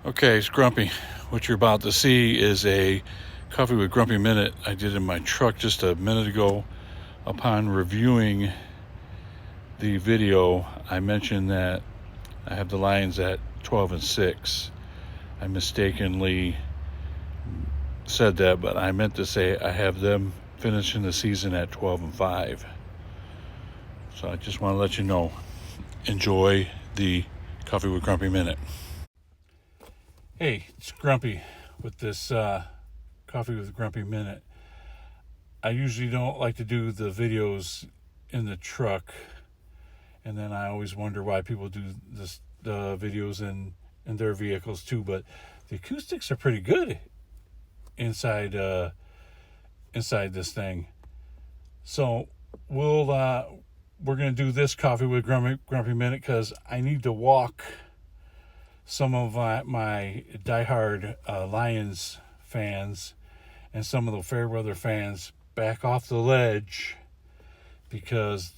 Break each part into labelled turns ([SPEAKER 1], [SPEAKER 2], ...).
[SPEAKER 1] Okay, it's Grumpy. What you're about to see is a Coffee with Grumpy Minute I did in my truck just a minute ago. Upon reviewing the video, I mentioned that I have the Lions at 12-6. I mistakenly said that, but I meant to say I have them finishing the season at 12-5. So I just want to let you know. Enjoy the Coffee with Grumpy Minute. Hey, it's Grumpy with this Coffee with Grumpy Minute. I usually don't like to do the videos in the truck, and then I always wonder why people do the videos in their vehicles too. But the acoustics are pretty good inside this thing. So we're gonna do this Coffee with Grumpy Minute because I need to walk some of my diehard Lions fans and some of the Fairweather fans back off the ledge, because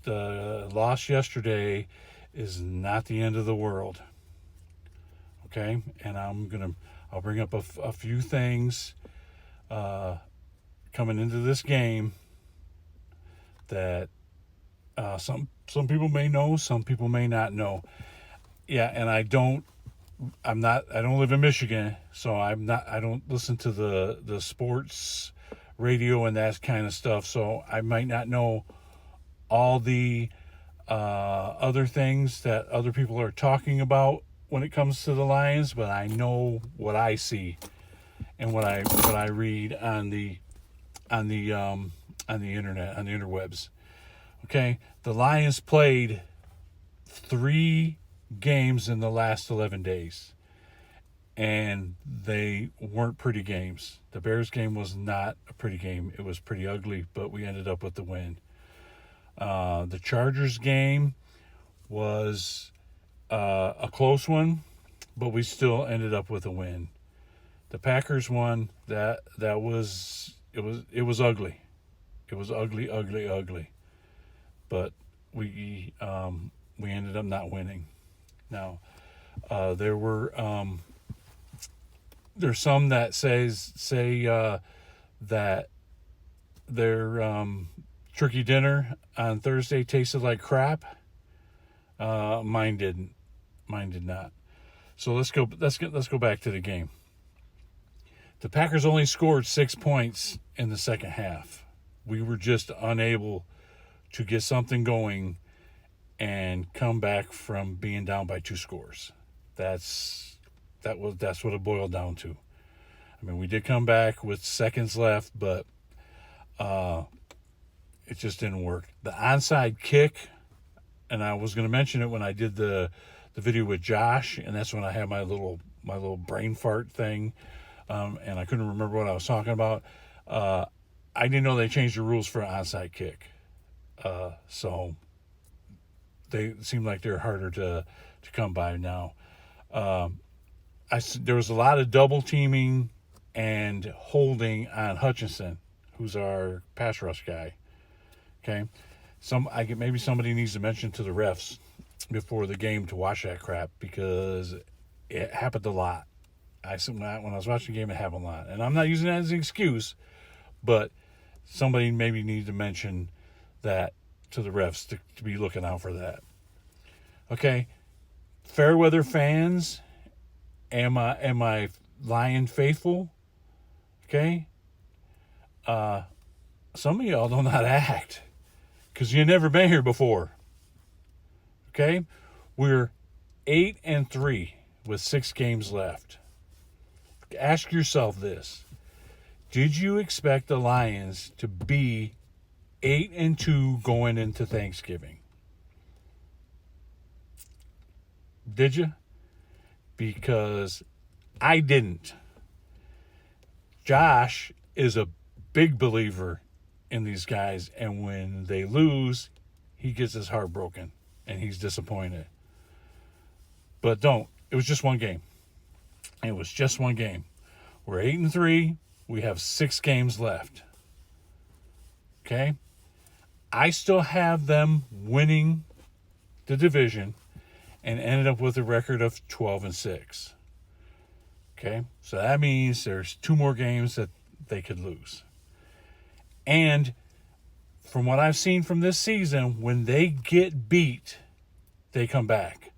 [SPEAKER 1] the loss yesterday is not the end of the world. Okay, and I'll bring up a few things coming into this game that some people may know, some people may not know. Yeah, and I don't live in Michigan, so I don't listen to the sports radio and that kind of stuff, so I might not know all the other things that other people are talking about when it comes to the Lions, but I know what I see and what I read on the internet, on the interwebs. Okay, the Lions played 3 games in the last 11 days, and they weren't pretty games. The Bears game was not a pretty game. It was pretty ugly, but we ended up with the win. The Chargers game was a close one, but we still ended up with a win. The Packers one, that was ugly. It was ugly. But we ended up not winning. Now, there's some that say that their turkey dinner on Thursday tasted like crap. Mine didn't. Mine did not. So let's go back to the game. The Packers only scored 6 points in the second half. We were just unable to get something going and come back from being down by 2 scores. That's what it boiled down to. I mean, we did come back with seconds left, but it just didn't work. The onside kick, and I was going to mention it when I did the video with Josh, and that's when I had my little brain fart thing, and I couldn't remember what I was talking about. I didn't know they changed the rules for an onside kick, so they seem like they're harder to come by now. There was a lot of double teaming and holding on Hutchinson, who's our pass rush guy. Okay, maybe somebody needs to mention to the refs before the game to watch that crap, because it happened a lot. When I was watching the game, it happened a lot, and I'm not using that as an excuse, but somebody maybe needs to mention that to the refs to be looking out for that. Okay, Fairweather fans, am I Lion faithful? Okay, some of y'all don't know how to act because you've never been here before. Okay, we're 8-3 with 6 games left. Ask yourself this: did you expect the Lions to be 8-2 going into Thanksgiving? Did you? Because I didn't. Josh is a big believer in these guys, and when they lose, he gets his heart broken and he's disappointed. But it was just one game. It was just one game. We're 8-3. We have 6 games left. Okay? I still have them winning the division and ended up with a record of 12-6. Okay, so that means there's 2 more games that they could lose. And from what I've seen from this season, when they get beat, they come back.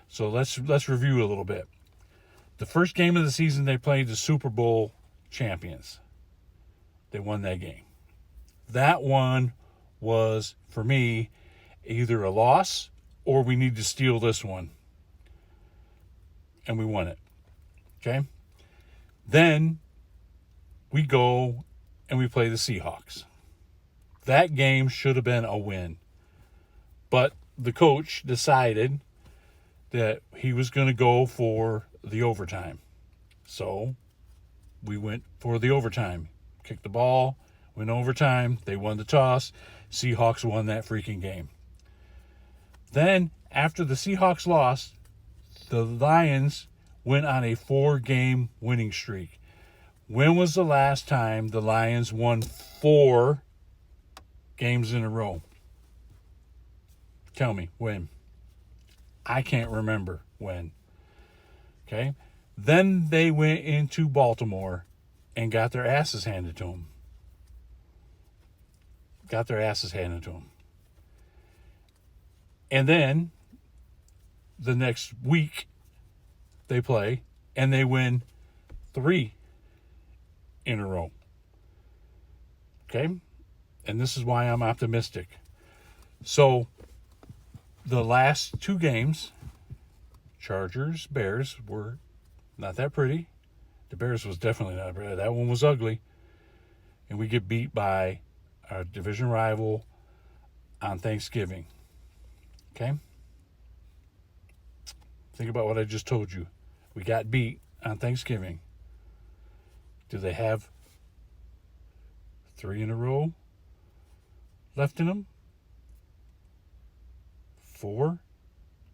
[SPEAKER 1] So let's review a little bit. The first game of the season, they played the Super Bowl champions. They won that game. That one was, for me, either a loss or we need to steal this one. And we won it. Okay? Then we go and we play the Seahawks. That game should have been a win. But the coach decided that he was going to go for the overtime. So we went for the overtime. Kicked the ball, went overtime. They won the toss. Seahawks won that freaking game. Then, after the Seahawks lost, the Lions went on a 4-game winning streak. When was the last time the Lions won 4 games in a row? Tell me, when? I can't remember when. Okay? Then they went into Baltimore and got their asses handed to them. And then the next week they play and they win 3 in a row. Okay? And this is why I'm optimistic. So the last 2 games, Chargers, Bears, were not that pretty. The Bears was definitely not pretty. That one was ugly. And we get beat by our division rival on Thanksgiving. Okay? Think about what I just told you. We got beat on Thanksgiving. Do they have 3 in a row left in them? 4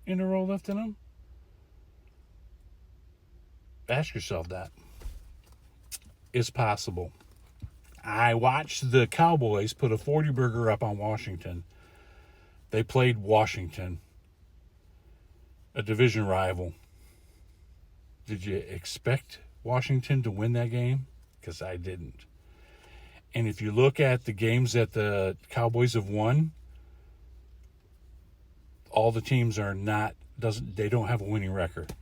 [SPEAKER 1] in a row left in them? Ask yourself that. It's possible. I watched the Cowboys put a 40-burger up on Washington. They played Washington, a division rival. Did you expect Washington to win that game? Because I didn't. And if you look at the games that the Cowboys have won, all the teams are not, they don't have a winning record.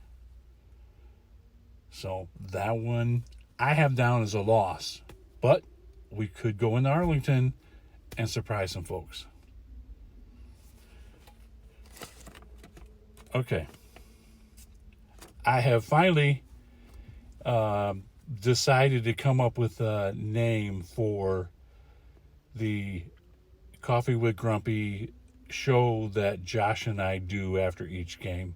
[SPEAKER 1] So that one I have down as a loss. But we could go into Arlington and surprise some folks. Okay. I have finally decided to come up with a name for the Coffee with Grumpy show that Josh and I do after each game.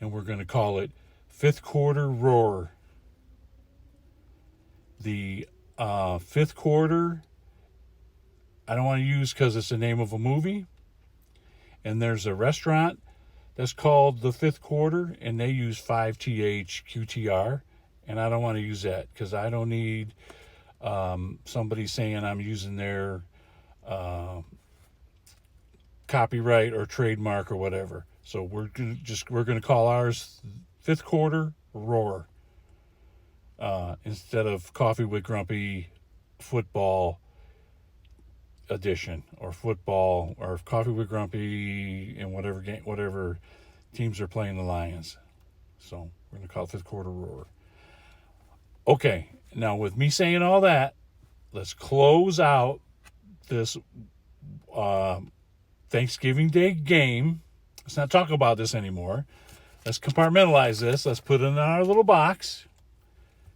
[SPEAKER 1] And we're going to call it Fifth Quarter Roar. The fifth quarter, I don't want to use because it's the name of a movie. And there's a restaurant that's called The Fifth Quarter, and they use 5THQTR. And I don't want to use that because I don't need somebody saying I'm using their copyright or trademark or whatever. So we're gonna call ours Fifth Quarter Roar instead of Coffee with Grumpy Football Edition or football or Coffee with Grumpy and whatever teams are playing the Lions. So we're gonna call it Fifth Quarter Roar. Okay, now with me saying all that, let's close out this Thanksgiving Day game. Let's not talk about this anymore. Let's compartmentalize this. Let's put it in our little box.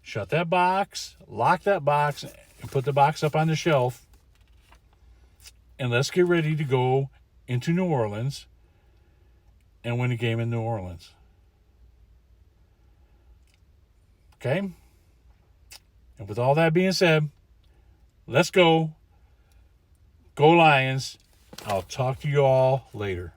[SPEAKER 1] Shut that box, lock that box, and put the box up on the shelf. And let's get ready to go into New Orleans and win a game in New Orleans. Okay? And with all that being said, let's go. Go Lions. I'll talk to you all later.